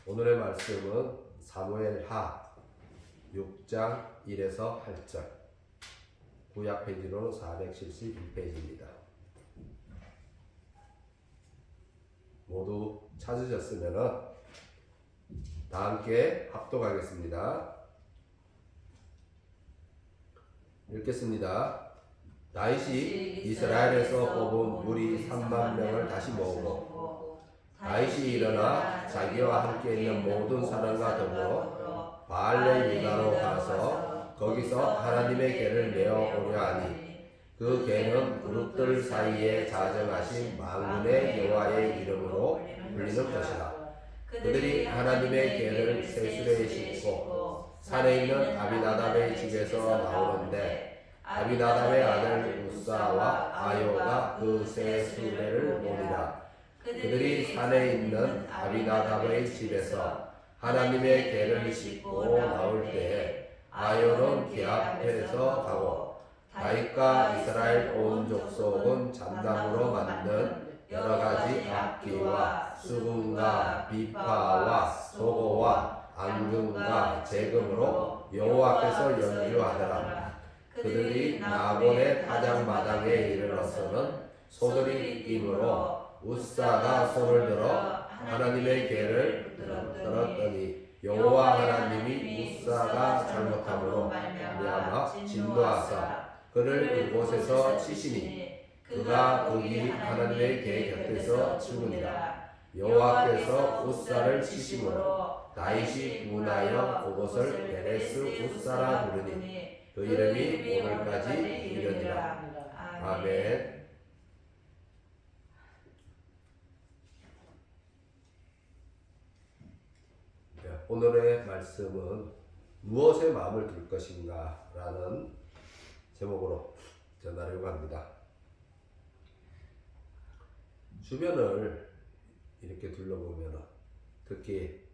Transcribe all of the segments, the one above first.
오늘의 말씀은 사무엘하 6장 1에서 8절, 구약 페이지로는 471페이지입니다. 모두 찾으셨으면 다 함께 합독하겠습니다. 읽겠습니다. 다윗이 이스라엘에서 뽑은 무리 3만 명을 다시 모으고 다윗이 일어나 자기와 함께 있는 모든 사람과 더불어 바알레 유다로 가서 거기서 하나님의 궤를 메어 오려 하니 그 궤는 그룹들 사이에 자정하신 만군의 여호와의 이름으로 불리는 것이라. 그들이 하나님의 궤를 세수레에 싣고 산에 있는 아비나답의 집에서 나오는데 아비나답의 아들 우사와 아요가 그 세수레를 모으니라. 그들이 산에 있는 아비나답의 집에서 하나님의 궤를 싣고 나올 때에 아요는 궤 앞에서 가고 다윗과 이스라엘 온 족속은 잠나무로 만든 여러 가지 악기와 수금과 비파와 소고와 앙금과 재금으로 여호와 앞에서 연주하더라. 그들이 나곤의 타작마당에 이르러서는 소들이 우사가 손을 들어 하나님의 궤를 들었더니 여호와 하나님이 우사가 잘못함으로 말미암아 진노하사 그를 그곳에서 치시니 그가 거기 하나님의 궤 곁에서 죽으니라. 여호와께서 우사를 치심으로 다윗이 분하여 그곳을 베레스 우사라 부르니 그 이름이 오늘까지 이르니라. 아멘. 오늘의 말씀은 무엇에 마음을 둘 것인가 라는 제목으로 전하려고 합니다. 주변을 이렇게 둘러보면 특히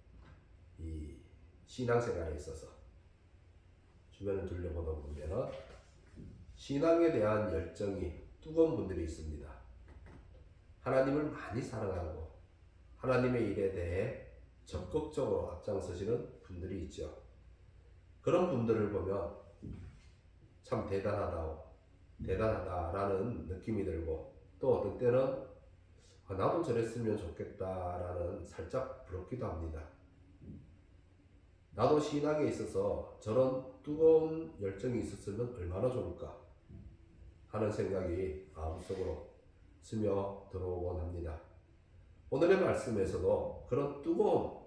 이 신앙생활에 있어서 주변을 둘러보다 보면 신앙에 대한 열정이 뜨거운 분들이 있습니다. 하나님을 많이 사랑하고 하나님의 일에 대해 적극적으로 앞장서시는 분들이 있죠. 그런 분들을 보면 참 대단하다라는 느낌이 들고, 또 어떤 때는 나도 저랬으면 좋겠다라는 살짝 부럽기도 합니다. 나도 신앙에 있어서 저런 뜨거운 열정이 있었으면 얼마나 좋을까 하는 생각이 마음속으로 스며 들어오곤 합니다. 오늘의 말씀에서도 그런 뜨거운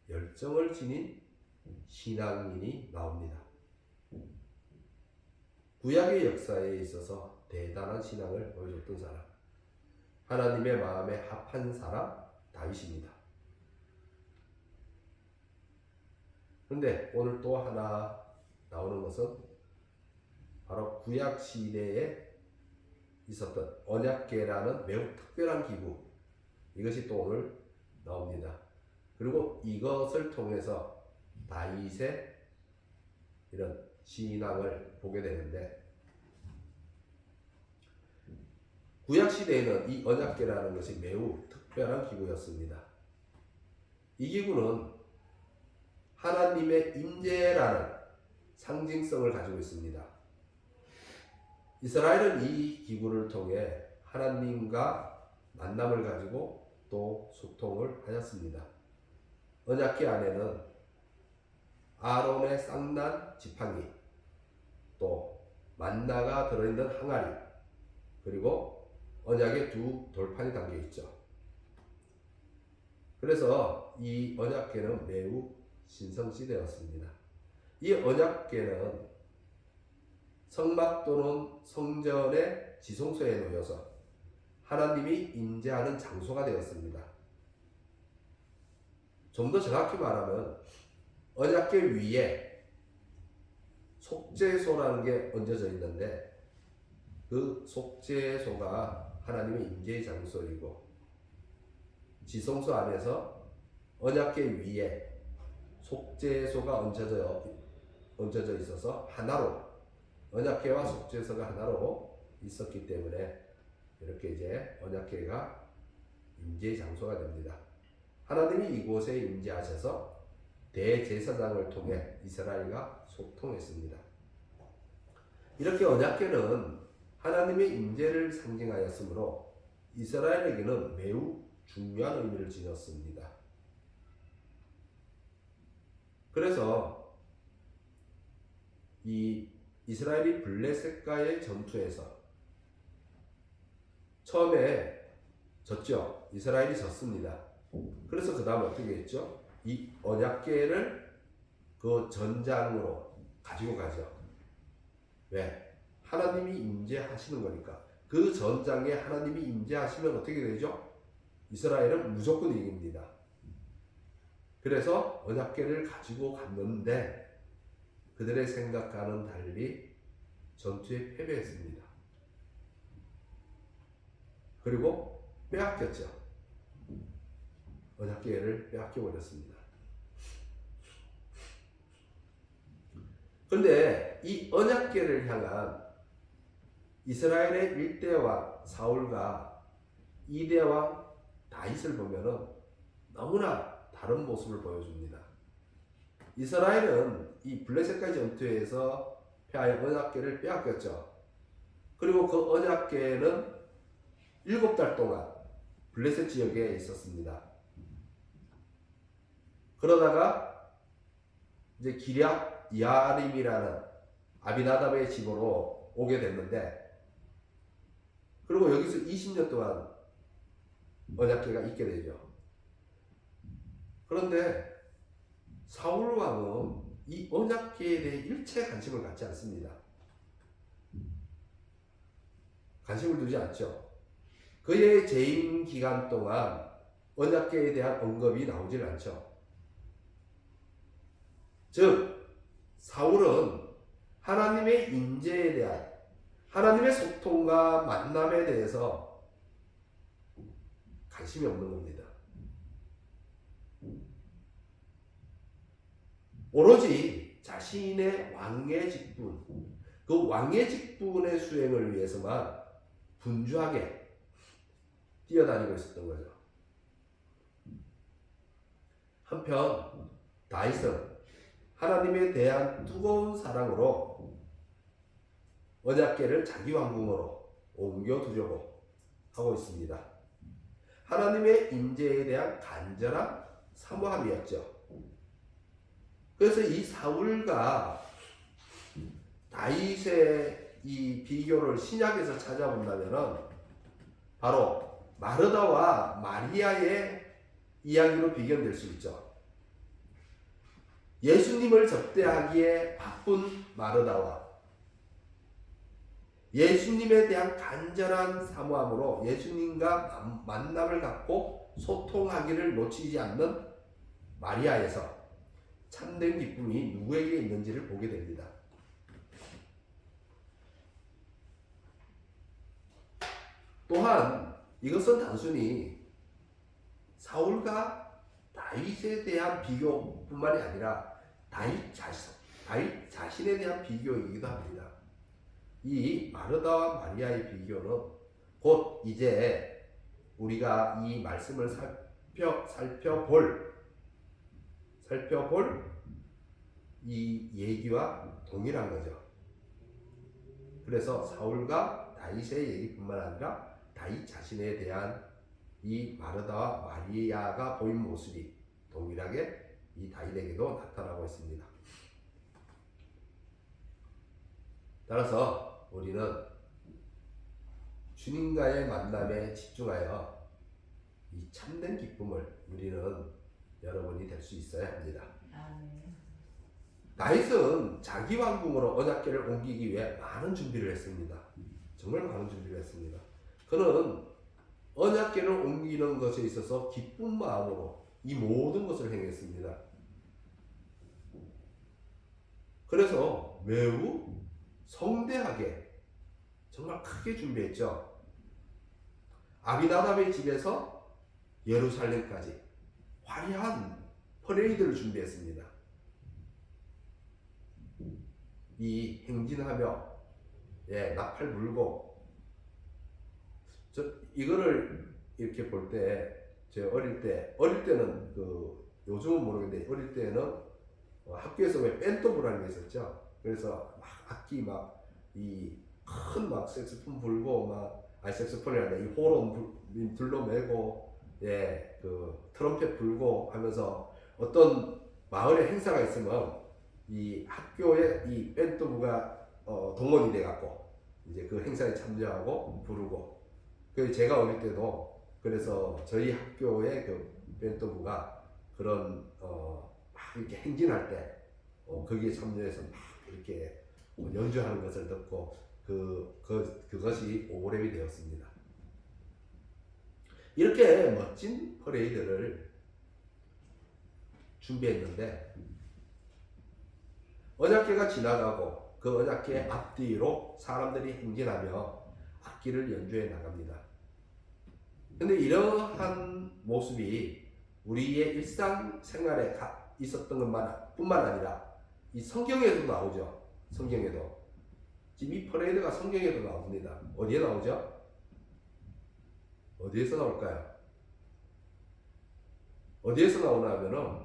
열정을 지닌 신앙인이 나옵니다. 구약의 역사에 있어서 대단한 신앙을 보여줬던 사람, 하나님의 마음에 합한 사람 다윗입니다. 그런데 오늘 또 하나 나오는 것은 바로 구약 시대에 있었던 언약궤라는 매우 특별한 기구, 이것이 또 오늘 나옵니다. 그리고 이것을 통해서 다윗의 이런 신앙을 보게 되는데, 구약 시대에는 이 언약궤라는 것이 매우 특별한 기구였습니다. 이 기구는 하나님의 임재라는 상징성을 가지고 있습니다. 이스라엘은 이 기구를 통해 하나님과 만남을 가지고 또 소통을 하였습니다. 언약궤 안에는 아론의 쌍난 지팡이, 또 만나가 들어있는 항아리, 그리고 언약의 두 돌판이 담겨 있죠. 그래서 이 언약궤는 매우 신성시되었습니다. 이 언약궤는 성막 또는 성전의 지성소에 놓여서 하나님이 임재하는 장소가 되었습니다. 좀 더 정확히 말하면 언약궤 위에 속죄소라는 게 얹어져 있는데, 그 속죄소가 하나님의 임재의 장소이고, 지성소 안에서 언약궤 위에 속죄소가 얹어져 있어서 하나로, 언약궤와 속죄소가 하나로 있었기 때문에 이렇게 이제 언약궤가 임재의 장소가 됩니다. 하나님이 이곳에 임재하셔서 대제사장을 통해 이스라엘과 소통했습니다. 이렇게 언약궤는 하나님의 임재를 상징하였으므로 이스라엘에게는 매우 중요한 의미를 지녔습니다. 그래서 이 이스라엘이 블레셋과의 전투에서 처음에 졌죠. 이스라엘이 졌습니다. 그래서 그 다음 어떻게 했죠? 이 언약궤를 그 전장으로 가지고 가죠. 왜? 하나님이 임재하시는 거니까. 그 전장에 하나님이 임재하시면 어떻게 되죠? 이스라엘은 무조건 이깁니다. 그래서 언약궤를 가지고 갔는데 그들의 생각과는 달리 전투에 패배했습니다. 그리고 빼앗겼죠. 언약궤를 빼앗겨버렸습니다. 그런데 이 언약궤를 향한 이스라엘의 1대왕 사울과 2대왕 다윗을 보면은 너무나 다른 모습을 보여줍니다. 이스라엘은 이 블레셋과의 전투에서 패하여 언약궤를 빼앗겼죠. 그리고 그 언약궤는 7달 동안 블레셋 지역에 있었습니다. 그러다가 이제 기럇 야림이라는 아비나답의 집으로 오게 됐는데, 그리고 여기서 20년 동안 언약궤가 있게 되죠. 그런데 사울 왕은 이 언약궤에 대해 일체 관심을 갖지 않습니다. 관심을 두지 않죠. 그의 재임 기간 동안 언약궤에 대한 언급이 나오질 않죠. 즉 사울은 하나님의 임재에 대한, 하나님의 소통과 만남에 대해서 관심이 없는 겁니다. 오로지 자신의 왕의 직분, 그 왕의 직분의 수행을 위해서만 분주하게 뛰어다니고 있었던 거죠. 한편 다윗은 하나님에 대한 뜨거운 사랑으로 언약궤를 자기 왕궁으로 옮겨두려고 하고 있습니다. 하나님의 임재에 대한 간절한 사모함이었죠. 그래서 이 사울과 다윗의 이 비교를 신약에서 찾아본다면 바로 마르다와 마리아의 이야기로 비견될 수 있죠. 예수님을 접대하기에 바쁜 마르다와 예수님에 대한 간절한 사모함으로 예수님과 만남을 갖고 소통하기를 놓치지 않는 마리아에서 참된 기쁨이 누구에게 있는지를 보게 됩니다. 또한 이것은 단순히 사울과 다윗에 대한 비교뿐만이 아니라 다윗 자신에 대한 비교이기도 합니다. 이 마르다와 마리아의 비교는 곧 이제 우리가 이 말씀을 살펴볼 이 얘기와 동일한 거죠. 그래서 사울과 다윗의 얘기뿐만 아니라 다윗 자신에 대한 이 마르다와 마리아가 보인 모습이 동일하게 이 다윗에게도 나타나고 있습니다. 따라서 우리는 주님과의 만남에 집중하여 이 참된 기쁨을 누리는 여러분이 될 수 있어야 합니다. 다윗은 자기 왕궁으로 언약궤를 옮기기 위해 많은 준비를 했습니다. 정말 많은 준비를 했습니다. 그는 언약궤를 옮기는 것에 있어서 기쁜 마음으로 이 모든 것을 행했습니다. 그래서 매우 성대하게 정말 크게 준비했죠. 아비나답의 집에서 예루살렘까지 화려한 퍼레이드를 준비했습니다. 이 행진하며 나팔 불고 이거를 이렇게 볼 때 제 어릴 때는 요즘은 모르겠는데 어릴 때는 학교에서 왜 밴드부라는 게 있었죠. 그래서 막 악기 막 이 큰 막 색소폰 불고 색소폰이 아니라 이 호론 둘러매고 트럼펫 불고 하면서 어떤 마을에 행사가 있으면 이 학교에 이 밴드부가 동원이 돼 갖고 이제 그 행사에 참여하고 부르고 제가 어릴 때도 그래서 저희 학교의 그 밴드부가 그런 막 이렇게 행진할 때 거기에 참여해서 막 이렇게 연주하는 것을 듣고 그것이 오랩이 되었습니다. 이렇게 멋진 퍼레이드를 준비했는데 언약궤가 지나가고 그 언약궤 앞뒤로 사람들이 행진하며 악기를 연주해 나갑니다. 근데 이러한 모습이 우리의 일상생활에 있었던 것뿐만 아니라 이 성경에도 나오죠. 성경에도 지금 이 퍼레이드가 성경에도 나옵니다. 어디에 나오죠? 어디에서 나올까요? 어디에서 나오나 하면은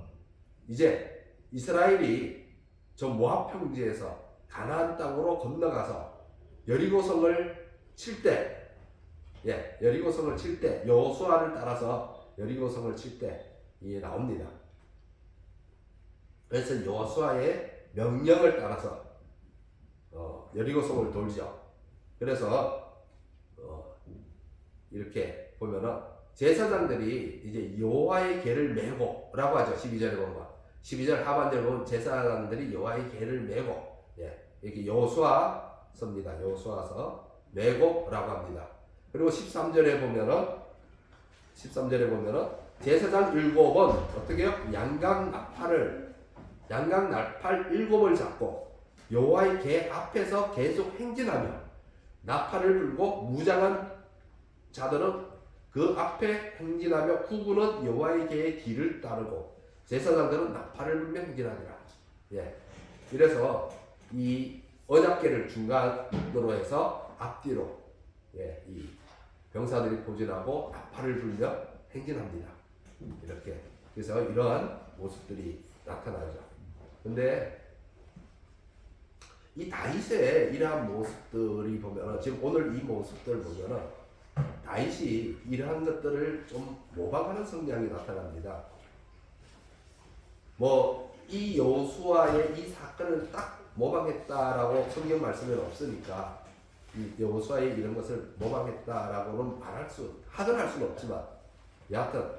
이제 이스라엘이 저 모압 평지에서 가나안 땅으로 건너가서 여리고성을 칠 때, 여리고성을 칠 때 여호수아를 따라서 여리고성을 칠 때 이게 나옵니다. 그래서 여호수아의 명령을 따라서 여리고성을 돌죠. 그래서 이렇게 보면은 제사장들이 이제 여호와의 궤를 메고라고 하죠. 12절에 보면 12절 하반절에 보면 제사장들이 여호와의 궤를 메고 이렇게 여호수아서입니다. 여호수아서 메고라고 합니다. 그리고 13절에 보면은 제사장 7은 어떻게 해요? 양각 나팔 7을 잡고 여호와의 궤 앞에서 계속 행진하며 나팔을 불고 무장한 자들은 그 앞에 행진하며 후군은 여호와의 궤의 뒤를 따르고 제사장들은 나팔을 불며 행진하니라. 이래서 이 언약궤를 중간으로 해서 앞뒤로 이 병사들이 포진하고 나팔을 불며 행진합니다. 이렇게 그래서 이러한 모습들이 나타나죠. 근데 이 다윗의 이러한 모습들이 보면은 지금 오늘 이 모습들을 보면은 다윗이 이러한 것들을 좀 모방하는 성향이 나타납니다. 이 여호수아의 이 사건을 딱 모방했다라고 성경 말씀에는 없으니까 이 여호수아의 이런 것을 모방했다라고는 할 수는 없지만 여하튼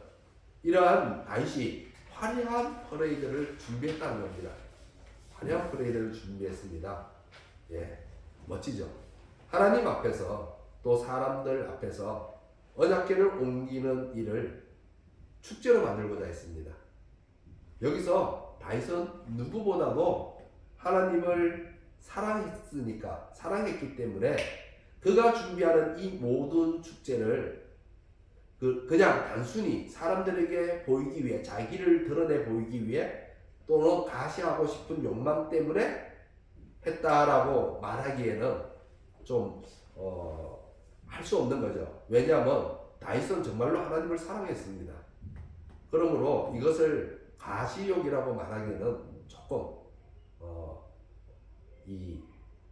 이러한 다윗이 화려한 퍼레이드를 준비했다는 겁니다. 화려한 퍼레이드를 준비했습니다. 멋지죠. 하나님 앞에서 또 사람들 앞에서 언약궤를 옮기는 일을 축제로 만들고자 했습니다. 여기서 다윗은 누구보다도 하나님을 사랑했기 때문에 그가 준비하는 이 모든 축제를 그냥 단순히 사람들에게 보이기 위해 자기를 드러내 보이기 위해 또는 가시하고 싶은 욕망 때문에 했다라고 말하기에는 좀 할 수 없는 거죠. 왜냐하면 다윗은 정말로 하나님을 사랑했습니다. 그러므로 이것을 가시욕이라고 말하기에는 조금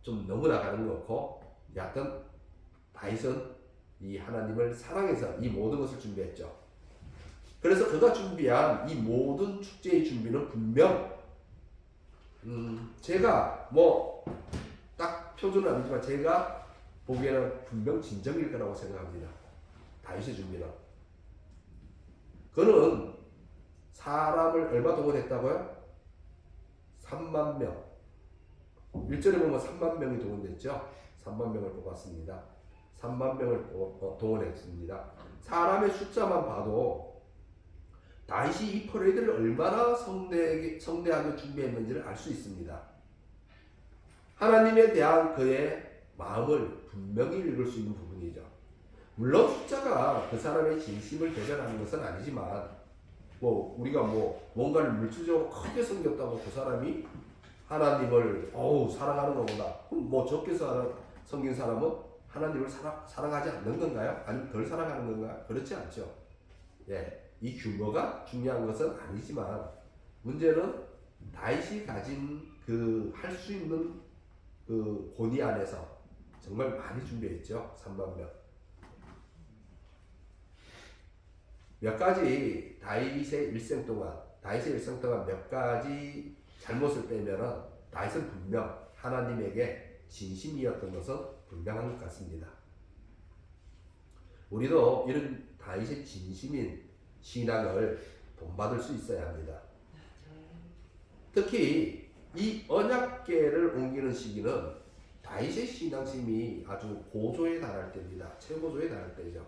좀 너무 나가는 것 같고 여하튼 다윗은 이 하나님을 사랑해서 이 모든 것을 준비했죠. 그래서 그가 준비한 이 모든 축제의 준비는 분명 제가 딱 표준은 아니지만 제가 보기에는 분명 진정일 거라고 생각합니다. 다윗의 준비는. 그는 사람을 얼마 동원했다고요? 3만 명. 1절에 보면 3만 명이 동원됐죠. 3만 명을 뽑았습니다. 3만 명을 동원했습니다. 사람의 숫자만 봐도 다윗이 이 퍼레이드를 얼마나 성대하게 준비했는지를 알 수 있습니다. 하나님에 대한 그의 마음을 분명히 읽을 수 있는 부분이죠. 물론 숫자가 그 사람의 진심을 대변하는 것은 아니지만 우리가 뭔가를 물질적으로 크게 섬겼다고 그 사람이 하나님을 사랑하는 것보다 적게 섬긴 사람은 하나님을 사랑하지 않는 건가요? 아니면 덜 사랑하는 건가요? 그렇지 않죠. 이 규모가 중요한 것은 아니지만 문제는 다윗이 가진 그 할 수 있는 그 권위 안에서 정말 많이 준비했죠. 3만 명. 몇 가지 다윗의 일생 동안 몇 가지 잘못을 빼면은 다윗은 분명 하나님에게 진심이었던 것은 분명한 것 같습니다. 우리도 이런 다윗의 진심인 신앙을 본받을 수 있어야 합니다. 특히 이 언약궤를 옮기는 시기는 다윗의 신앙심이 아주 고조에 달할 때입니다. 최고조에 달할 때죠.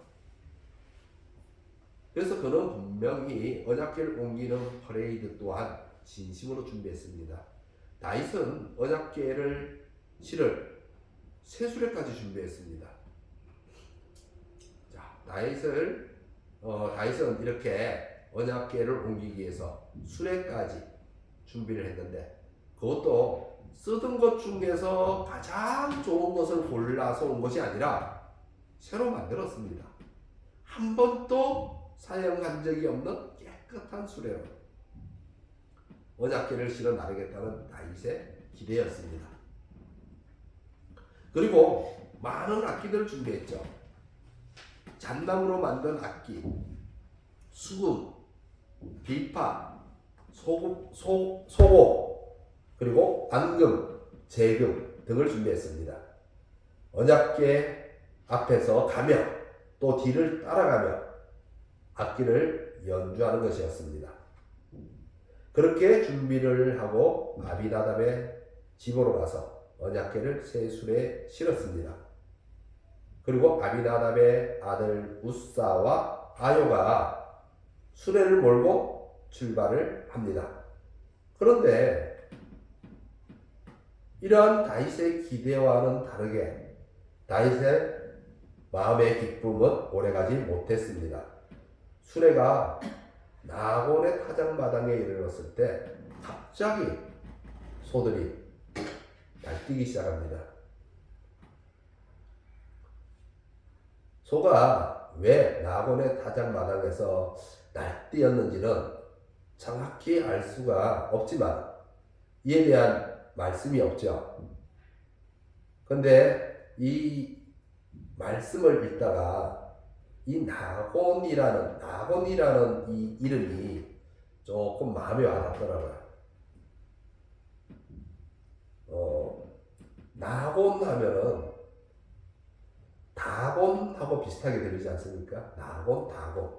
그래서 그는 분명히 언약궤를 옮기는 퍼레이드 또한 진심으로 준비했습니다. 다윗은 언약궤를 실을 새 수레까지 준비했습니다. 자, 다윗은 이렇게 언약궤를 옮기기 위해서 수레까지 준비를 했는데 그것도 쓰던 것 중에서 가장 좋은 것을 골라서 온 것이 아니라 새로 만들었습니다. 한 번도 사용한 적이 없는 깨끗한 수레로 언약궤를 실어 나르겠다는 다윗의 기대였습니다. 그리고 많은 악기들을 준비했죠. 잣나무로 만든 악기, 수금, 비파, 소고, 그리고 앙금, 재금 등을 준비했습니다. 언약궤 앞에서 가며 또 뒤를 따라가며 악기를 연주하는 것이었습니다. 그렇게 준비를 하고 아비나답의 집으로 가서 언약궤를 새 수레에 실었습니다. 그리고 아비나답의 아들 우사와 아요가 수레를 몰고 출발을 합니다. 그런데 이러한 다윗의 기대와는 다르게 다윗의 마음의 기쁨은 오래가지 못했습니다. 수레가 나곤의 타작마당에 이르렀을 때 갑자기 소들이 날뛰기 시작합니다. 소가 왜 나곤의 타작마당에서 날뛰었는지는 정확히 알 수가 없지만 이에 대한 말씀이 없죠. 그런데 이 말씀을 읽다가 이 나곤이라는 이 이름이 조금 마음에 와닿더라고요. 나곤 하면은 다곤하고 비슷하게 들리지 않습니까? 나곤, 다곤.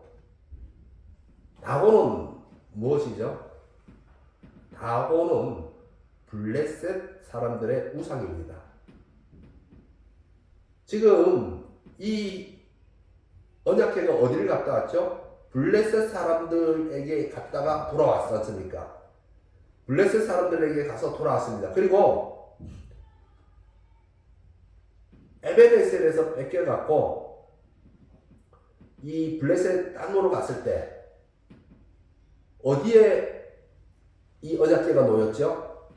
다곤은 무엇이죠? 다곤은 블레셋 사람들의 우상입니다. 지금 이 언약궤가 어디를 갔다 왔죠? 블레셋 사람들에게 갔다가 돌아왔지 않습니까? 블레셋 사람들에게 가서 돌아왔습니다. 그리고 에베네셀에서 뺏겨갖고 이 블레셋 땅으로 갔을 때 어디에 이 언약궤가 놓였죠?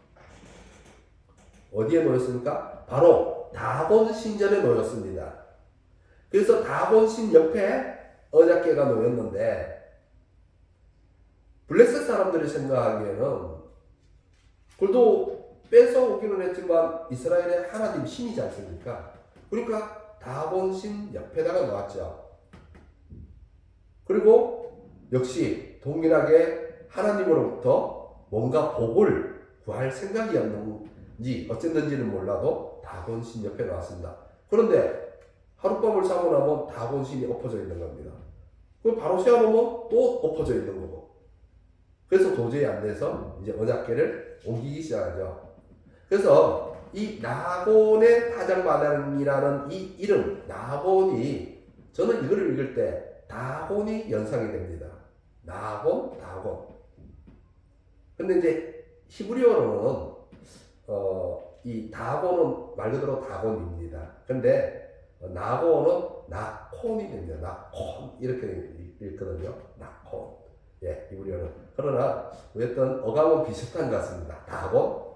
어디에 놓였습니까? 바로 다곤 신전에 놓였습니다. 그래서 다곤 신 옆에 언약궤가 놓였는데 블레셋 사람들이 생각하기에는 그래도 뺏어오기는 했지만 이스라엘의 하나님 신이지 않습니까? 그러니까 다곤 신 옆에다가 놓았죠. 그리고 역시 동일하게 하나님으로부터 뭔가 복을 구할 생각이었는지 어쨌는지는 몰라도 다곤 신 옆에 놓았습니다. 그런데 하룻밤을 자고 나면 다곤 신이 엎어져 있는 겁니다. 그럼 바로 세워놓으면 또 엎어져 있는 거고. 그래서 도저히 안 돼서 이제 언약궤를 옮기기 시작하죠. 그래서 이 나곤의 타작마당이라는 이 이름, 나곤이 저는 이거를 읽을 때 다곤이 연상이 됩니다. 나곤, 다곤. 근데 이제 히브리어로는 이 다곤은 말 그대로 다곤입니다. 근데 나곤은 나콘이 됩니다. 나콘 이렇게 읽거든요. 나콘. 예, 히브리어는. 그러나 어떤 어감은 비슷한 것 같습니다. 다곤,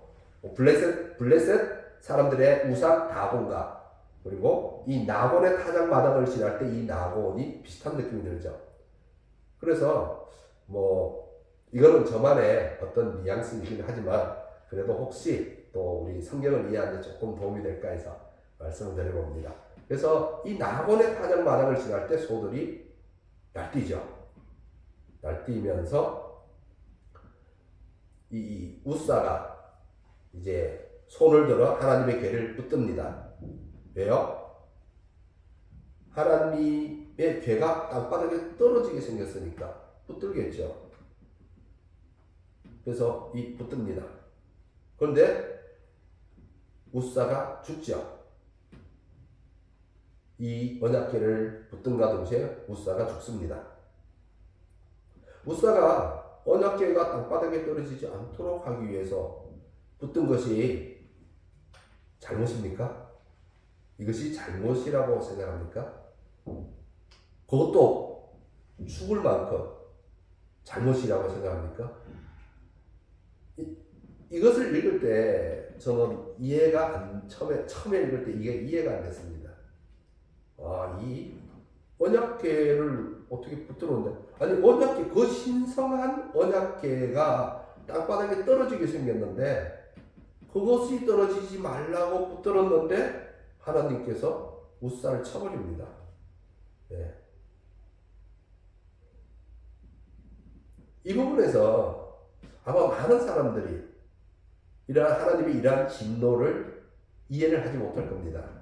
블레셋 사람들의 우상 다곤과 그리고 이 나곤의 타작마당을 지날 때 이 나곤이 비슷한 느낌이 들죠. 그래서 뭐 이거는 저만의 어떤 뉘앙스이긴 하지만 그래도 혹시 또 우리 성경을 이해하는 데 조금 도움이 될까 해서 말씀을 드려봅니다. 그래서 이 낙원의 타작 마당을 지날 때 소들이 날뛰죠. 날뛰면서 이 우사가 이제 손을 들어 하나님의 궤를 붙듭니다. 왜요? 하나님의 궤가 땅바닥에 떨어지게 생겼으니까 붙들겠죠. 그래서 이 붙듭니다. 그런데 우사가 죽죠. 이 언약궤를 붙든가 동시에 우사가 죽습니다. 우사가 언약궤가 땅바닥에 떨어지지 않도록 하기 위해서 붙든 것이 잘못입니까? 이것이 잘못이라고 생각합니까? 그것도 죽을 만큼 잘못이라고 생각합니까? 이것을 읽을 때 저는 처음에 읽을 때 이게 이해가 안 됐습니다. 이 언약궤를 어떻게 붙들었는데, 아니 언약궤, 그 신성한 언약궤가 땅바닥에 떨어지게 생겼는데 그것이 떨어지지 말라고 붙들었는데 하나님께서 우사를 쳐버립니다. 네. 이 부분에서 아마 많은 사람들이 하나님의 이러한 진노를 이해를 하지 못할 겁니다.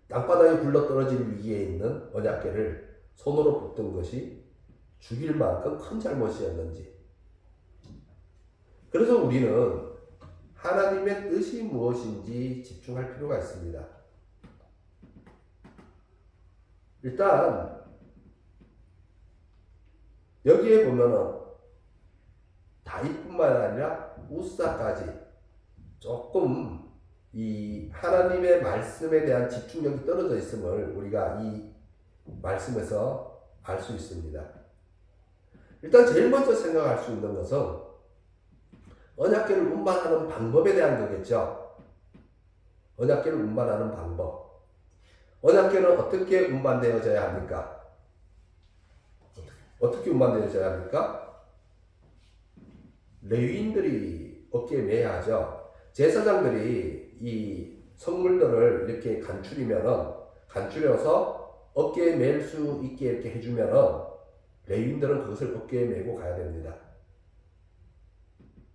땅바닥에 굴러 떨어질 위기에 있는 언약궤를 손으로 붙든 것이 죽일 만큼 큰 잘못이었는지. 그래서 우리는 하나님의 뜻이 무엇인지 집중할 필요가 있습니다. 일단 여기에 보면은 다윗뿐만 아니라 우사까지 조금 이 하나님의 말씀에 대한 집중력이 떨어져 있음을 우리가 이 말씀에서 알 수 있습니다. 일단 제일 먼저 생각할 수 있는 것은 언약궤를 운반하는 방법에 대한 거겠죠. 언약궤를 운반하는 방법. 언약궤는 어떻게 운반되어져야 합니까? 어떻게 운반되어져야 합니까? 레위인들이 어깨에 매야 하죠. 제사장들이 이 성물들을 이렇게 간추려서 어깨에 맬 수 있게 이렇게 해주면은 레위인들은 그것을 어깨에 메고 가야 됩니다.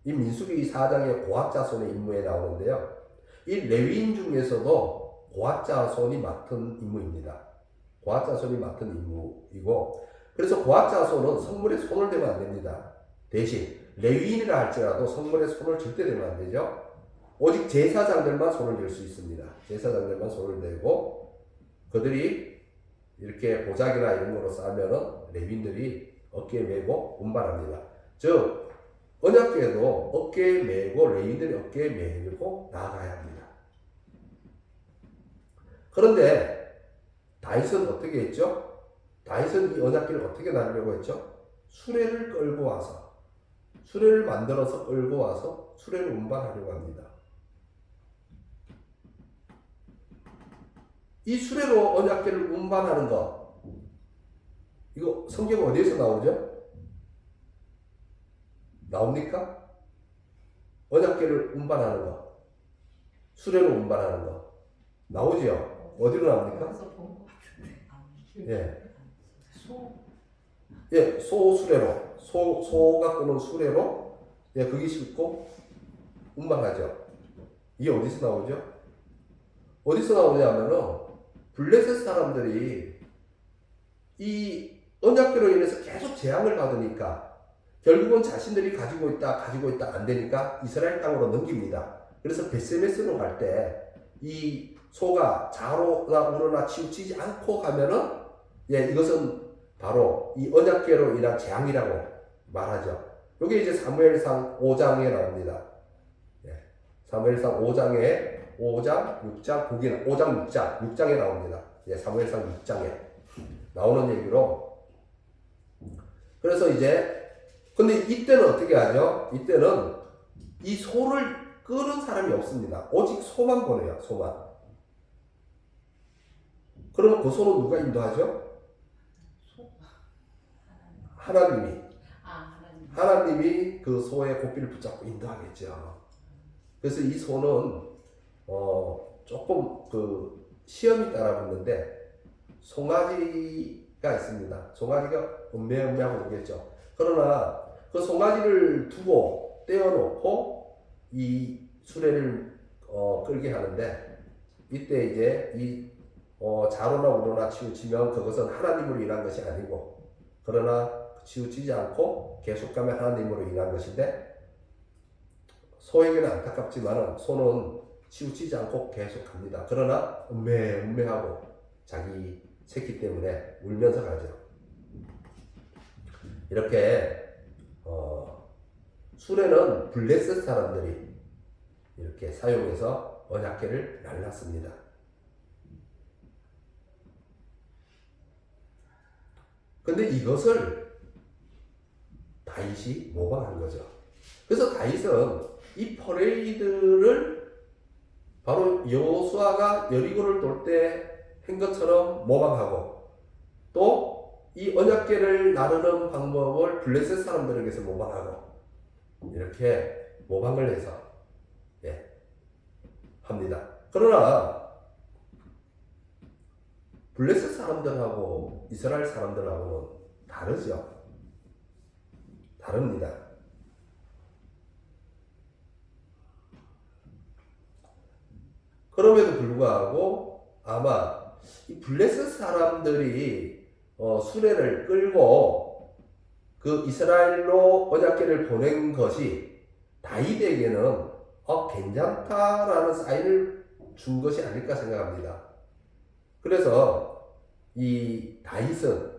이 민수기 4장의 고핫 자손의 임무에 나오는데요. 이 레위인 중에서도 고핫 자손이 맡은 임무입니다. 고핫 자손이 맡은 임무이고, 그래서 고핫 자손은 성물에 손을 대면 안 됩니다. 대신 레위인이라 할지라도 성물에 손을 절대 대면 안 되죠. 오직 제사장들만 손을 댈 수 있습니다. 제사장들만 손을 대고 그들이 이렇게 보자기나 이런 거로 싸면은 레위인들이 어깨에 메고 운반합니다. 즉 언약궤도 어깨에 메고 레위인들이 어깨에 메고 나아가야 합니다. 그런데 다윗은 어떻게 했죠? 다윗은 이 언약궤를 어떻게 나르려고 했죠? 수레를 끌고 와서, 수레를 만들어서 끌고 와서 수레를 운반하려고 합니다. 이 수레로 언약궤를 운반하는 것, 이거 성경 어디에서 나오죠? 나옵니까? 언약궤를 운반하는 것, 수레로 운반하는 것 나오지요? 어디로 나옵니까? 예, 소수레로, 소가 끄는 수레로, 거기 싣고 운반하죠. 이게 어디서 나오죠? 어디서 나오냐면은 블레셋 사람들이 이 언약궤로 인해서 계속 재앙을 받으니까 결국은 자신들이 가지고 있다 안 되니까 이스라엘 땅으로 넘깁니다. 그래서 베세메스로 갈 때 이 소가 좌로나 우로나 치우치지 않고 가면은 이것은 바로 이 언약궤로 인한 재앙이라고 말하죠. 이게 이제 사무엘상 5장에 나옵니다. 사무엘상 5장, 6장, 거기는 5장, 6장에 나옵니다. 사무엘상 6장에 나오는 얘기로. 그래서 근데 이때는 어떻게 하죠? 이때는 이 소를 끄는 사람이 없습니다. 오직 소만 보내요, 소만. 그러면 그 소는 누가 인도하죠? 하나님이 하나님. 하나님이 그 소의 고삐를 붙잡고 인도하겠죠. 그래서 이 소는 조금 그 시험이 따라붙는데 송아지가 있습니다. 송아지가 음매하고 오겠죠. 그러나 그 송아지를 두고 떼어놓고 이 수레를 끌게 하는데 이때 이제 이 자로나 우로나 치우치면 그것은 하나님으로 인한 것이 아니고 그러나 치우치지 않고 계속 가면 하나님으로 인한 것인데 소에게는 안타깝지만 소는 치우치지 않고 계속 갑니다. 그러나 음매하고 자기 새끼 때문에 울면서 가죠. 이렇게 수레는 블레셋 사람들이 이렇게 사용해서 언약궤를 날랐습니다. 근데 이것을 다윗이 모방한 거죠. 그래서 다윗은 이 퍼레이드를 바로 여호수아가 여리고를 돌 때 한 것처럼 모방하고 또 이 언약궤를 나르는 방법을 블레셋 사람들에게서 모방하고 이렇게 모방을 해서 합니다. 그러나 블레셋 사람들하고 이스라엘 사람들하고는 다르죠. 다릅니다. 그럼에도 불구하고 아마 이 블레셋 사람들이 수레를 끌고 그 이스라엘로 언약궤를 보낸 것이 다윗에게는 괜찮다라는 사인을 준 것이 아닐까 생각합니다. 그래서 이 다윗은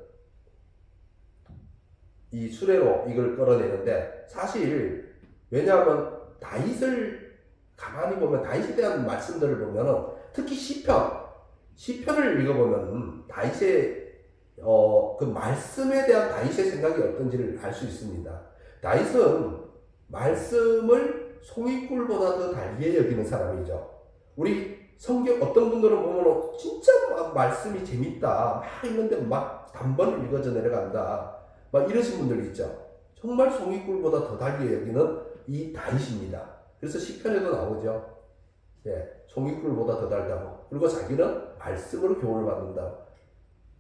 이 수레로 이걸 끌어내는데 사실 왜냐하면 다윗을 가만히 보면 다윗에 대한 말씀들을 보면은 특히 시편을 읽어보면 다윗의 그 말씀에 대한 다윗의 생각이 어떤지를 알 수 있습니다. 다윗은 말씀을 송이꿀보다 더 달게 여기는 사람이죠. 우리 성경 어떤 분들은 보면 진짜 막 말씀이 재밌다 막 있는데 막 단번을 읽어져 내려간다 막 이러신 분들 있죠. 정말 송이꿀보다 더 달게 여기는 이 다윗입니다. 그래서 시편에도 나오죠. 송이꿀보다 더 달다고. 그리고 자기는 말씀으로 교훈을 받는다.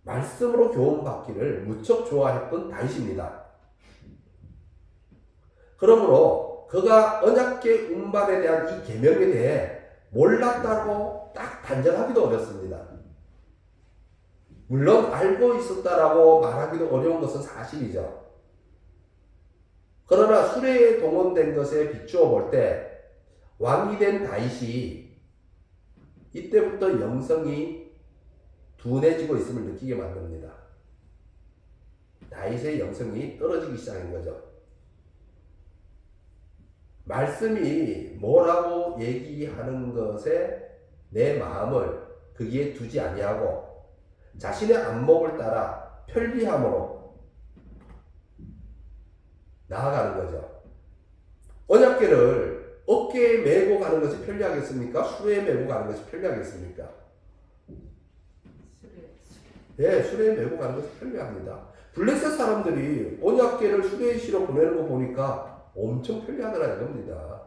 말씀으로 교훈받기를 무척 좋아했던 다윗입니다. 그러므로 그가 언약궤 운반에 대한 이 계명에 대해 몰랐다고 딱 단정하기도 어렵습니다. 물론 알고 있었다라고 말하기도 어려운 것은 사실이죠. 그러나 수레에 동원된 것에 비추어 볼 때 왕이 된 다윗이 이때부터 영성이 둔해지고 있음을 느끼게 만듭니다. 다윗의 영성이 떨어지기 시작한 거죠. 말씀이 뭐라고 얘기하는 것에 내 마음을 거기에 두지 아니하고 자신의 안목을 따라 편리함으로 나아가는 거죠. 언약궤를 어깨에 메고 가는 것이 편리하겠습니까? 수레에 메고 가는 것이 편리하겠습니까? 수레에 메고 가는 것이 편리합니다. 블레셋 사람들이 언약궤를 수레에 실어 보내는 거 보니까 엄청 편리하더라 이겁니다.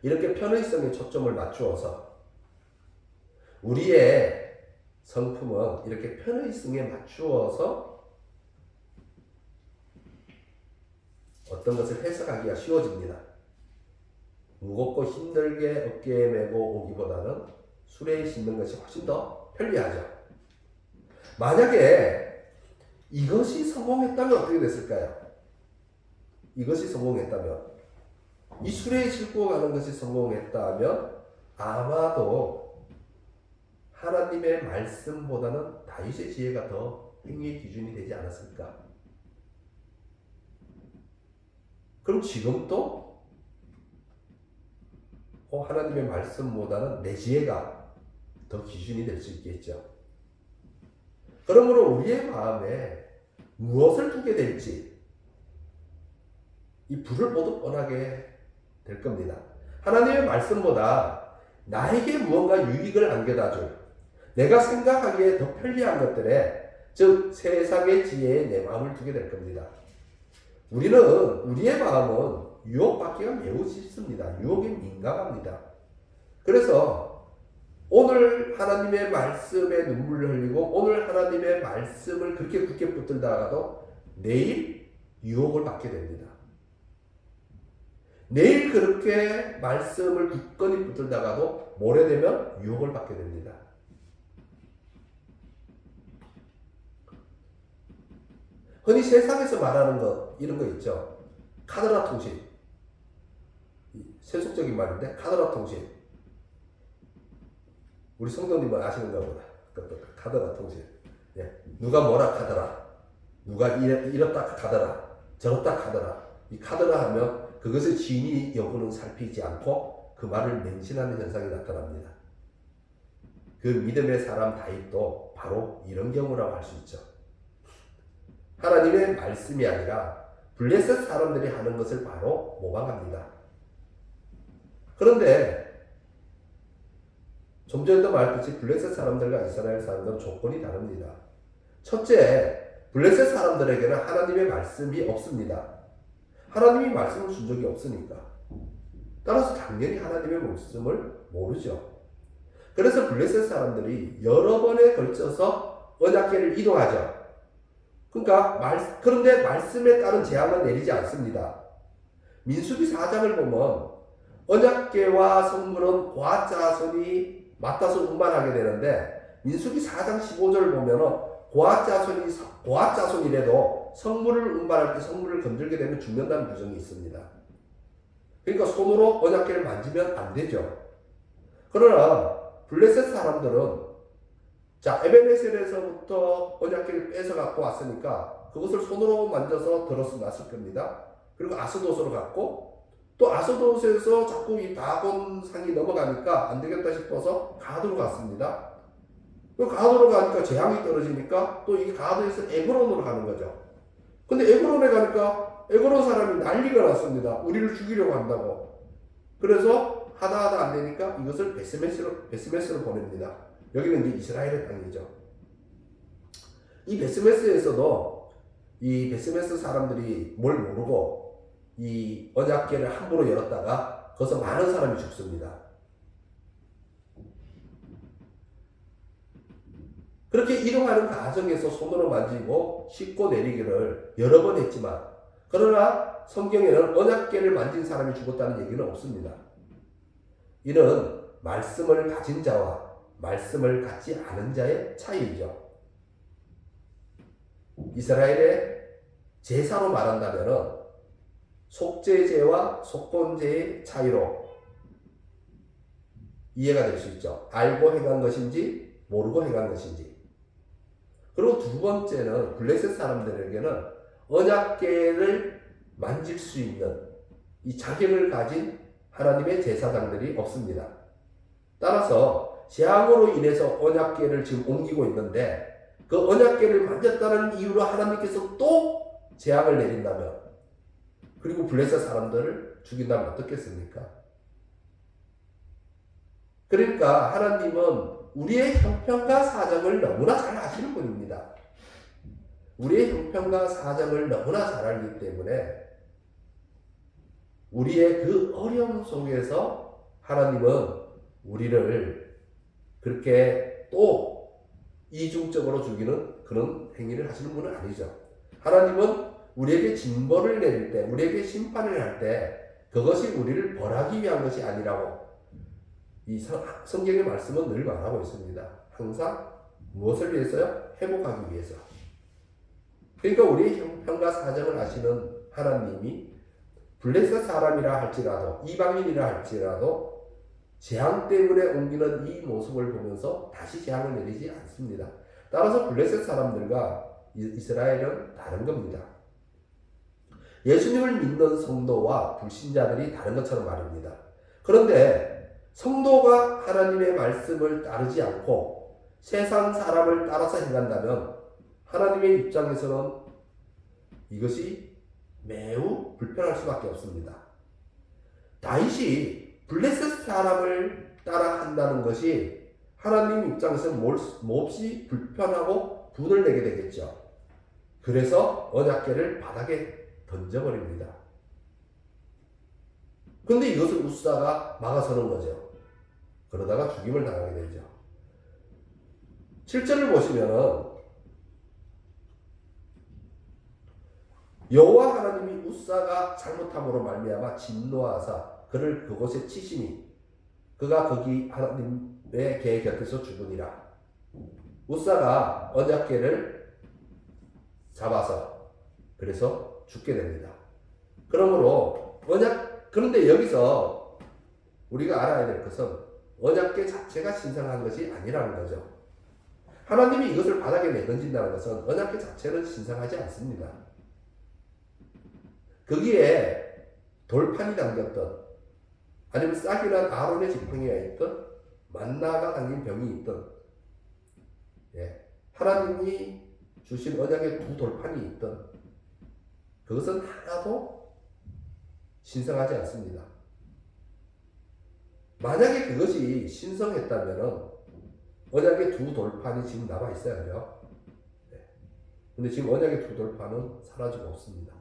이렇게 편의성에 초점을 맞추어서 우리의 성품은 이렇게 편의성에 맞추어서 어떤 것을 해석하기가 쉬워집니다. 무겁고 힘들게 어깨에 메고 오기보다는 수레에 싣는 것이 훨씬 더 편리하죠. 만약에 이것이 성공했다면 어떻게 됐을까요? 이것이 성공했다면 이 수레에 싣고 가는 것이 성공했다면 아마도 하나님의 말씀보다는 다윗의 지혜가 더 행위의 기준이 되지 않았을까? 그럼 지금도 하나님의 말씀보다는 내 지혜가 더 기준이 될 수 있겠죠. 그러므로 우리의 마음에 무엇을 두게 될지 이 불을 모두 뻔하게 될 겁니다. 하나님의 말씀보다 나에게 무언가 유익을 안겨다 줄, 내가 생각하기에 더 편리한 것들에, 즉 세상의 지혜에 내 마음을 두게 될 겁니다. 우리의 마음은 유혹받기가 매우 쉽습니다. 유혹에 민감합니다. 그래서 오늘 하나님의 말씀에 눈물을 흘리고 오늘 하나님의 말씀을 그렇게 굳게 붙들다가도 내일 유혹을 받게 됩니다. 내일 그렇게 말씀을 굳건히 붙들다가도 모레 되면 유혹을 받게 됩니다. 흔히 세상에서 말하는 것, 이런 거 있죠. 카더라 통신. 세속적인 말인데 카더라 통신. 우리 성도님은 아시는가 보다. 카더라 통신. 예. 누가 뭐라 카더라. 누가 이렇다 카더라. 저렇다 카더라. 이 카더라 하면 그것을 진위 여부는 살피지 않고 그 말을 맹신하는 현상이 나타납니다. 그 믿음의 사람 다윗도 바로 이런 경우라고 할 수 있죠. 하나님의 말씀이 아니라 블레셋 사람들이 하는 것을 바로 모방합니다. 그런데 좀 전에도 말했듯이 블레셋 사람들과 이스라엘 사람들은 조건이 다릅니다. 첫째, 블레셋 사람들에게는 하나님의 말씀이 없습니다. 하나님이 말씀을 준 적이 없으니까. 따라서 당연히 하나님의 말씀을 모르죠. 그래서 블레셋 사람들이 여러 번에 걸쳐서 언약궤를 이동하죠. 그런데 말씀에 따른 재앙은 내리지 않습니다. 민수기 4장을 보면 언약궤와 성물은 고앗 자손이 맡아서 운반하게 되는데 민수기 4장 15절을 보면 고앗 자손이라도 성물을 운반할 때 성물을 건들게 되면 죽는다는 규정이 있습니다. 그러니까 손으로 언약궤를 만지면 안 되죠. 그러나 블레셋 사람들은 에베네셀에서부터 언약궤를 뺏어 갖고 왔으니까 그것을 손으로 만져서 들어서 놨을 겁니다. 그리고 아스도스로 갔고 또 아스도스에서 자꾸 이 다곤상이 넘어가니까 안 되겠다 싶어서 가드로 갔습니다. 그 가드로 가니까 재앙이 떨어지니까 또 이 가드에서 에그론으로 가는 거죠. 근데 에그론에 가니까 에그론 사람이 난리가 났습니다. 우리를 죽이려고 한다고. 그래서 하다 안 되니까 이것을 베스메스로 보냅니다. 여기는 이제 이스라엘의 땅이죠. 이 베스메스에서도 이 베스메스 사람들이 뭘 모르고 이 언약궤를 함부로 열었다가 거기서 많은 사람이 죽습니다. 그렇게 이동하는 과정에서 손으로 만지고 씻고 내리기를 여러 번 했지만 그러나 성경에는 언약궤를 만진 사람이 죽었다는 얘기는 없습니다. 이는 말씀을 가진 자와 말씀을 갖지 않은 자의 차이이죠. 이스라엘의 제사로 말한다면 속죄제와 속건제의 차이로 이해가 될 수 있죠. 알고 행한 것인지 모르고 행한 것인지. 그리고 두 번째는 블레셋 사람들에게는 언약궤를 만질 수 있는 이 자격을 가진 하나님의 제사장들이 없습니다. 따라서 재앙으로 인해서 언약궤를 지금 옮기고 있는데 그 언약궤를 만졌다는 이유로 하나님께서 또 재앙을 내린다면 그리고 블레셋 사람들을 죽인다면 어떻겠습니까? 그러니까 하나님은 우리의 형편과 사정을 너무나 잘 아시는 분입니다. 우리의 형편과 사정을 너무나 잘 알기 때문에 우리의 그 어려움 속에서 하나님은 우리를 그렇게 또 이중적으로 죽이는 그런 행위를 하시는 분은 아니죠. 하나님은 우리에게 징벌을 내릴 때, 우리에게 심판을 할 때 그것이 우리를 벌하기 위한 것이 아니라고 이 성경의 말씀은 늘 말하고 있습니다. 항상 무엇을 위해서요? 회복하기 위해서. 그러니까 우리의 형편과 사정을 아시는 하나님이 블레셋 사람이라 할지라도 이방인이라 할지라도 재앙 때문에 옮기는 이 모습을 보면서 다시 재앙을 내리지 않습니다. 따라서 블레셋 사람들과 이스라엘은 다른 겁니다. 예수님을 믿는 성도와 불신자들이 다른 것처럼 말입니다. 그런데 성도가 하나님의 말씀을 따르지 않고 세상 사람을 따라서 행한다면 하나님의 입장에서는 이것이 매우 불편할 수밖에 없습니다. 다윗이 블레셋 사람을 따라 한다는 것이 하나님 입장에서 몹시 불편하고 분을 내게 되겠죠. 그래서 언약궤를 바닥에 던져버립니다. 그런데 이것을 우사가 막아서는 거죠. 그러다가 죽임을 당하게 되죠. 7절을 보시면은 여호와 하나님이 우사가 잘못함으로 말미암아 진노하사 그를 그곳에 치시니 그가 거기 하나님의 궤 곁에서 죽으니라. 우사가 언약궤를 잡아서 그래서 죽게 됩니다. 그러므로 그런데 여기서 우리가 알아야 될 것은 언약궤 자체가 신성한 것이 아니라는 거죠. 하나님이 이것을 바닥에 내던진다는 것은 언약궤 자체는 신성하지 않습니다. 거기에 돌판이 담겼던 아니면 싹이 난 아론의 지팡이가 있던 만나가 담긴 병이 있던 하나님이 주신 언약의 두 돌판이 있던 그것은 하나도 신성하지 않습니다. 만약에 그것이 신성했다면 언약의 두 돌판이 지금 남아 있어야죠. 근데 지금 언약의 두 돌판은 사라지고 없습니다.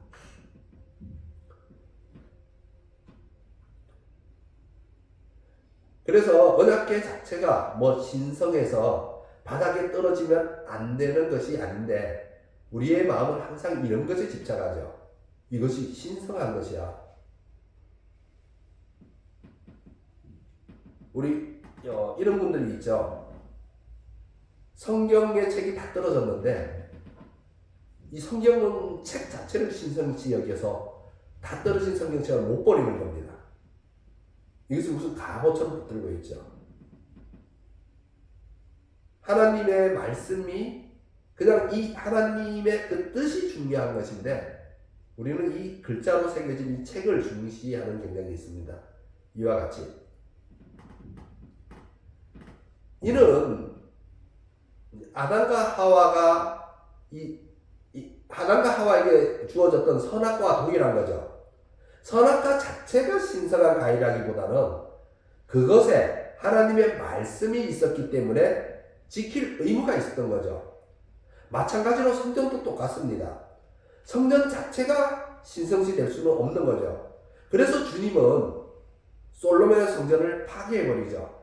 그래서 언약궤 자체가 신성해서 바닥에 떨어지면 안 되는 것이 아닌데 우리의 마음은 항상 이런 것에 집착하죠. 이것이 신성한 것이야. 우리 이런 분들이 있죠. 성경의 책이 다 떨어졌는데 이 성경 책 자체를 신성시 여겨서 다 떨어진 성경책을 못 버리는 겁니다. 이것을 무슨 갑옷처럼 붙들고 있죠. 하나님의 말씀이 그냥 이 하나님의 그 뜻이 중요한 것인데 우리는 이 글자로 새겨진 이 책을 중시하는 경향이 있습니다. 이와 같이 이는 아담과 하와에게 주어졌던 선악과와 동일한 거죠. 선악과 자체가 신성한 과일이라기보다는 그것에 하나님의 말씀이 있었기 때문에 지킬 의무가 있었던 거죠. 마찬가지로 성전도 똑같습니다. 성전 자체가 신성시 될 수는 없는 거죠. 그래서 주님은 솔로몬의 성전을 파괴해버리죠.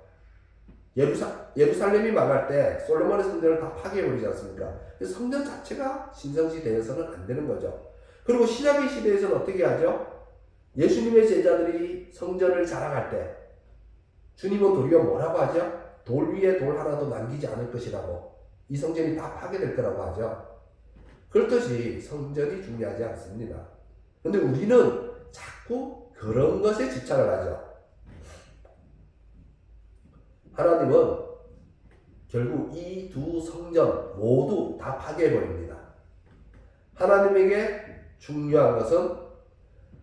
예루살렘이 망할 때 솔로몬의 성전을 다 파괴해버리지 않습니까? 그래서 성전 자체가 신성시 되어서는 안 되는 거죠. 그리고 신약의 시대에서는 어떻게 하죠? 예수님의 제자들이 성전을 자랑할 때 주님은 도리어 뭐라고 하죠? 돌 위에 돌 하나도 남기지 않을 것이라고, 이 성전이 다 파괴될 거라고 하죠. 그렇듯이 성전이 중요하지 않습니다. 그런데 우리는 자꾸 그런 것에 집착을 하죠. 하나님은 결국 이 두 성전 모두 다 파괴해버립니다. 하나님에게 중요한 것은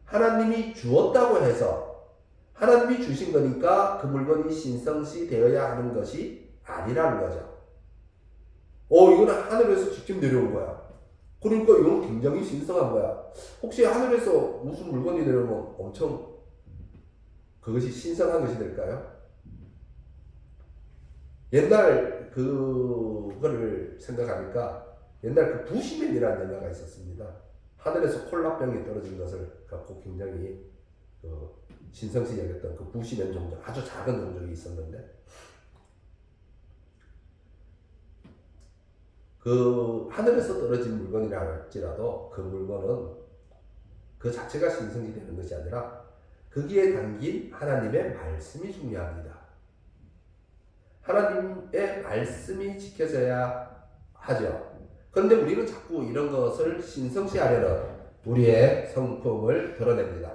하나님이 주었다고 해서 하나님이 주신 거니까 그 물건이 신성시 되어야 하는 것이 아니라는 거죠. 이거는 하늘에서 직접 내려온 거야. 그러니까 이건 굉장히 신성한 거야. 혹시 하늘에서 무슨 물건이 내려오면 엄청 그것이 신성한 것이 될까요? 옛날 그거를 생각하니까 옛날 그 부시맨이라는 영화가 있었습니다. 하늘에서 콜라병이 떨어진 것을 갖고 굉장히 신성시 여겼던 그 부시맨 종족, 아주 작은 종족이 있었는데 그 하늘에서 떨어진 물건이라 할지라도 그 물건은 그 자체가 신성시 되는 것이 아니라 거기에 담긴 하나님의 말씀이 중요합니다. 하나님의 말씀이 지켜져야 하죠. 그런데 우리는 자꾸 이런 것을 신성시하려는 우리의 성품을 드러냅니다.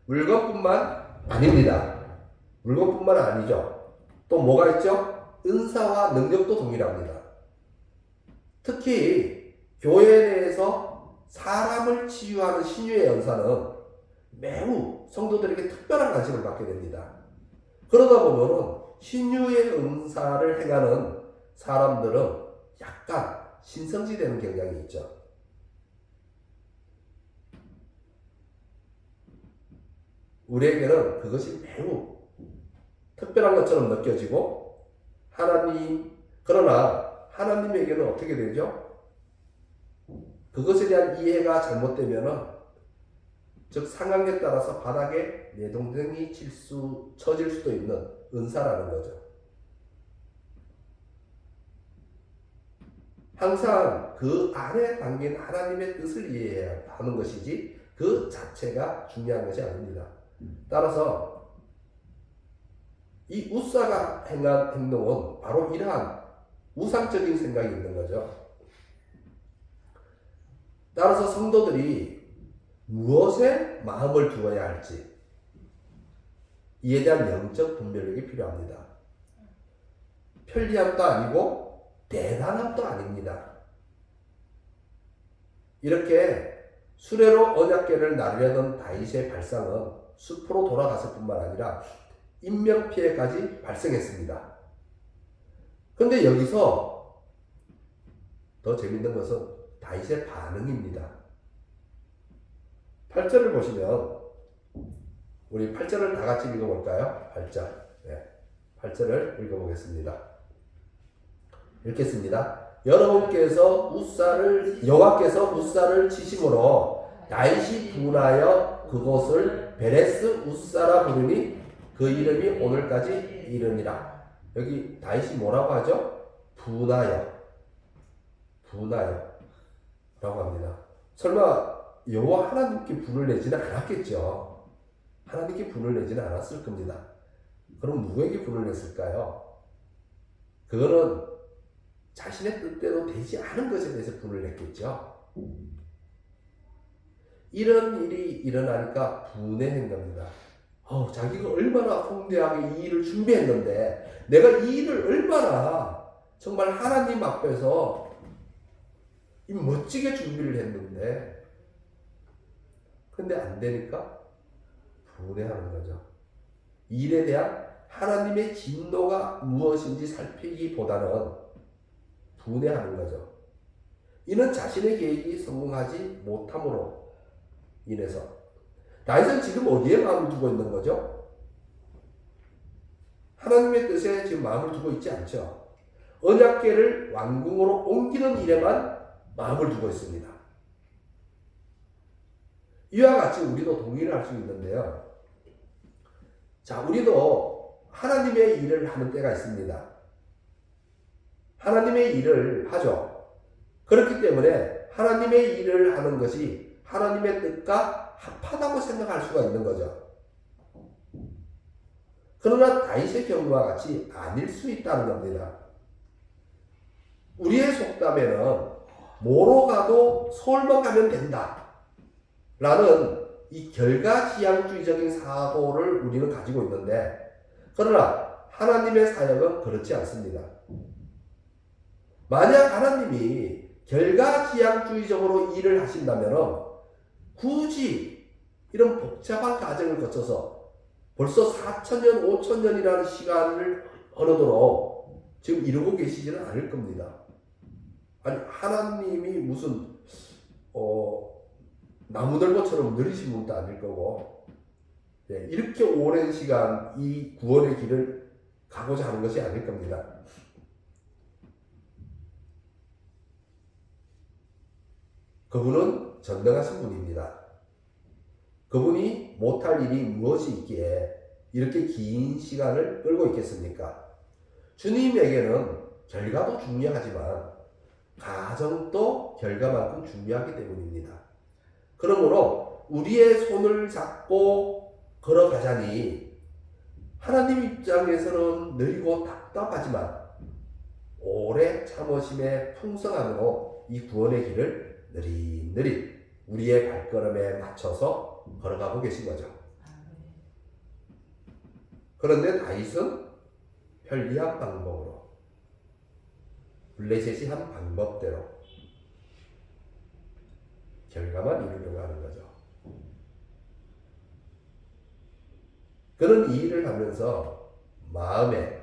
물건뿐만 아닙니다. 물건뿐만 아니죠. 또 뭐가 있죠? 은사와 능력도 동일합니다. 특히 교회 내에서 사람을 치유하는 신유의 은사는 매우 성도들에게 특별한 관심을 받게 됩니다. 그러다 보면은 신유의 은사를 행하는 사람들은 약간 신성시 되는 경향이 있죠. 우리에게는 그것이 매우 특별한 것처럼 느껴지고 그러나 하나님에게는 어떻게 되죠? 그것에 대한 이해가 잘못되면은, 즉 상황에 따라서 바닥에 내 동생이 처질 수도 있는 은사라는 거죠. 항상 그 안에 담긴 하나님의 뜻을 이해해야 하는 것이지 그 자체가 중요한 것이 아닙니다. 따라서 이 웃사가 행한 행동은 바로 이러한 우상적인 생각이 있는 거죠. 따라서 성도들이 무엇에 마음을 두어야 할지 이에 대한 영적 분별력이 필요합니다. 편리함도 아니고 대단함도 아닙니다. 이렇게 수레로 언약궤를 나르려던 다윗의 발상은 숲으로 돌아갔을 뿐만 아니라 인명피해까지 발생했습니다. 그런데 여기서 더 재밌는 것은 다윗의 반응입니다. 8절을 보시면 우리 8절을 다 같이 읽어볼까요? 8절. 네, 8절을 읽어보겠습니다. 읽겠습니다. 여호와께서 웃사를 치심으로 다윗이 분하여 그곳을 베레스 웃사라 부르니 그 이름이 오늘까지 이르니라. 여기 다윗이 뭐라고 하죠? 분하여 라고 합니다. 설마 여호와 하나님께 분을 내지는 않았겠죠. 하나님께 분을 내지는 않았을 겁니다. 그럼 누구에게 분을 냈을까요? 그거는 자신의 뜻대로 되지 않은 것에 대해서 분을 냈겠죠. 이런 일이 일어나니까 분해한 겁니다. 자기가 얼마나 성대하게 이 일을 준비했는데, 내가 이 일을 얼마나 정말 하나님 앞에서 멋지게 준비를 했는데, 근데 안 되니까 분해하는 거죠. 이 일에 대한 하나님의 진노가 무엇인지 살피기보다는 분해하는 거죠. 이는 자신의 계획이 성공하지 못함으로 인해서. 다윗은 지금 어디에 마음을 두고 있는 거죠? 하나님의 뜻에 지금 마음을 두고 있지 않죠. 언약궤를 왕궁으로 옮기는 일에만 마음을 두고 있습니다. 이와 같이 우리도 동의를 할 수 있는데요. 자, 우리도 하나님의 일을 하는 때가 있습니다. 하나님의 일을 하죠. 그렇기 때문에 하나님의 일을 하는 것이 하나님의 뜻과 합하다고 생각할 수가 있는 거죠. 그러나 다윗의 경우와 같이 아닐 수 있다는 겁니다. 우리의 속담에는 뭐로 가도 서울만 가면 된다 라는 이 결과지향주의적인 사고를 우리는 가지고 있는데, 그러나 하나님의 사역은 그렇지 않습니다. 만약 하나님이 결과지향주의적으로 일을 하신다면 굳이 이런 복잡한 과정을 거쳐서 벌써 4,000년, 5,000년이라는 시간을 어느도록 지금 이루고 계시지는 않을 겁니다. 아니, 하나님이 무슨 나무늘보처럼 느리신 분도 아닐 거고, 이렇게 오랜 시간 이 구원의 길을 가고자 하는 것이 아닐 겁니다. 그분은 전능하신 분입니다. 그분이 못할 일이 무엇이 있기에 이렇게 긴 시간을 끌고 있겠습니까? 주님에게는 결과도 중요하지만 과정도 결과만큼 중요하기 때문입니다. 그러므로 우리의 손을 잡고 걸어가자니 하나님 입장에서는 느리고 답답하지만 오래 참으심의 풍성함으로 이 구원의 길을 느릿느릿 우리의 발걸음에 맞춰서 걸어가고 계신 거죠. 그런데 다윗은 편리한 방법으로, 블레셋이 한 방법대로 결과만 이루려고 하는 거죠. 그는 이 일을 하면서 마음에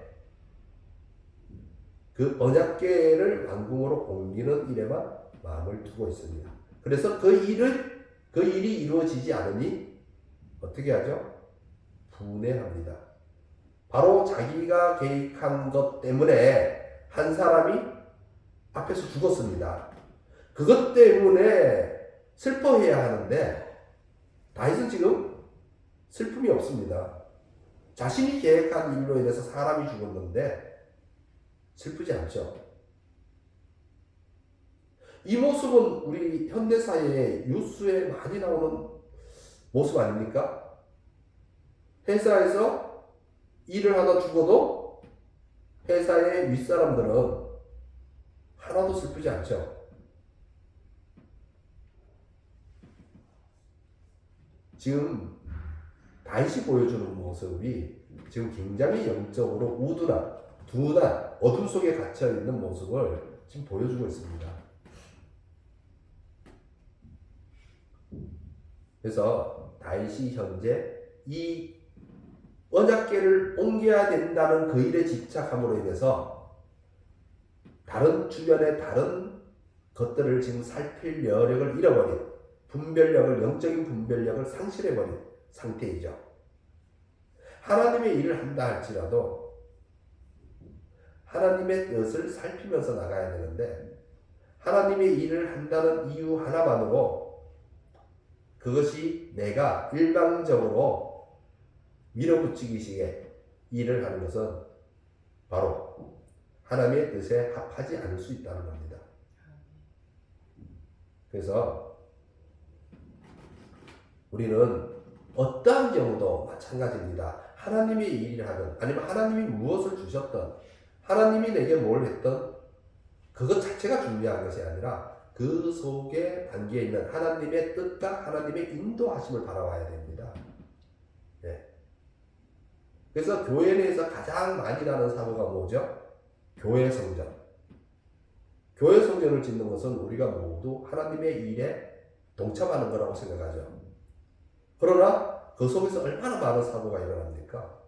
그 언약궤를 왕궁으로 옮기는 일에만 마음을 두고 있습니다. 그래서 그 일이 이루어지지 않으니 어떻게 하죠? 분해합니다. 바로 자기가 계획한 것 때문에 한 사람이 앞에서 죽었습니다. 그것 때문에 슬퍼해야 하는데 다윗은 지금 슬픔이 없습니다. 자신이 계획한 일로 인해서 사람이 죽었는데 슬프지 않죠. 이 모습은 우리 현대사회의 뉴스에 많이 나오는 모습 아닙니까? 회사에서 일을 하다 죽어도 회사의 윗사람들은 하나도 슬프지 않죠. 지금 다윗이 보여주는 모습이 지금 굉장히 영적으로 우둔한, 둔한, 어둠 속에 갇혀있는 모습을 지금 보여주고 있습니다. 그래서 다윗이 현재 이 언약궤를 옮겨야 된다는 그 일에 집착함으로 인해서 다른 주변의 다른 것들을 지금 살필 여력을 잃어버린, 분별력을, 영적인 분별력을 상실해버린 상태이죠. 하나님의 일을 한다 할지라도 하나님의 뜻을 살피면서 나가야 되는데 하나님의 일을 한다는 이유 하나만으로 그것이 내가 일방적으로 밀어붙이기식의 일을 하는 것은 바로 하나님의 뜻에 합하지 않을 수 있다는 겁니다. 그래서 우리는 어떠한 경우도 마찬가지입니다. 하나님의 일을 하든 아니면 하나님이 무엇을 주셨든 하나님이 내게 뭘 했든 그것 자체가 중요한 것이 아니라 그 속에 담겨있는 하나님의 뜻과 하나님의 인도하심을 바라봐야 됩니다. 네. 그래서 교회 내에서 가장 많이 나는 사고가 뭐죠? 교회 성전. 교회 성전을 짓는 것은 우리가 모두 하나님의 일에 동참하는 거라고 생각하죠. 그러나 그 속에서 얼마나 많은 사고가 일어납니까?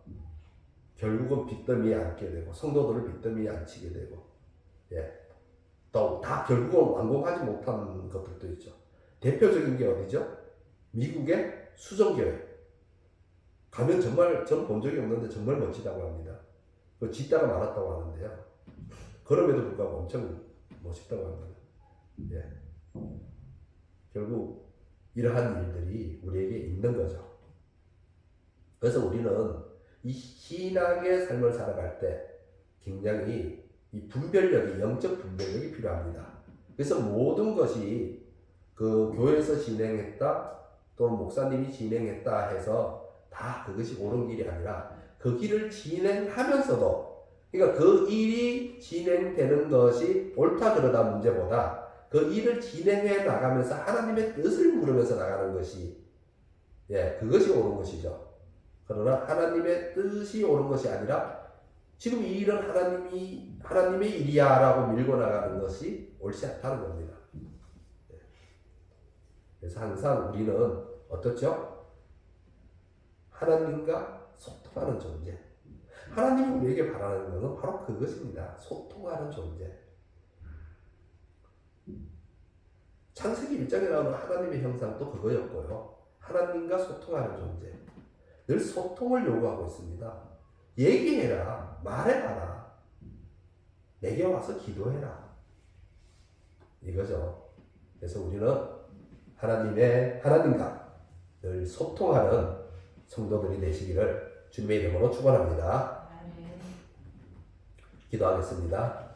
결국은 빚더미에 앉게 되고 성도들을 빚더미에 앉히게 되고 또 다 결국은 완공하지 못한 것들도 있죠. 대표적인 게 어디죠? 미국의 수정교회. 가면 정말 전 본 적이 없는데 정말 멋지다고 합니다. 그 짓다가 말았다고 하는데요. 그럼에도 불구하고 엄청 멋있다고 합니다. 결국 이러한 일들이 우리에게 있는 거죠. 그래서 우리는 이 신앙의 삶을 살아갈 때 굉장히 이 분별력이, 영적 분별력이 필요합니다. 그래서 모든 것이 그 교회에서 진행했다 또는 목사님이 진행했다 해서 다 그것이 옳은 길이 아니라 그 길을 진행하면서도 그러니까 그 일이 진행되는 것이 옳다 그러다 문제보다 그 일을 진행해 나가면서 하나님의 뜻을 물으면서 나가는 것이 그것이 옳은 것이죠. 그러나 하나님의 뜻이 옳은 것이 아니라 지금 이 일은 하나님의 일이야 라고 밀고 나가는 것이 옳지 않다는 겁니다. 그래서 항상 우리는 어떻죠? 하나님과 소통하는 존재. 하나님이 우리에게 바라는 것은 바로 그것입니다. 소통하는 존재. 창세기 1장에 나오는 하나님의 형상도 그거였고요. 하나님과 소통하는 존재. 늘 소통을 요구하고 있습니다. 얘기해라. 말해봐라. 내게 와서 기도해라. 이거죠. 그래서 우리는 하나님과 늘 소통하는 성도들이 되시기를 주님의 이름으로 축원합니다. 기도하겠습니다.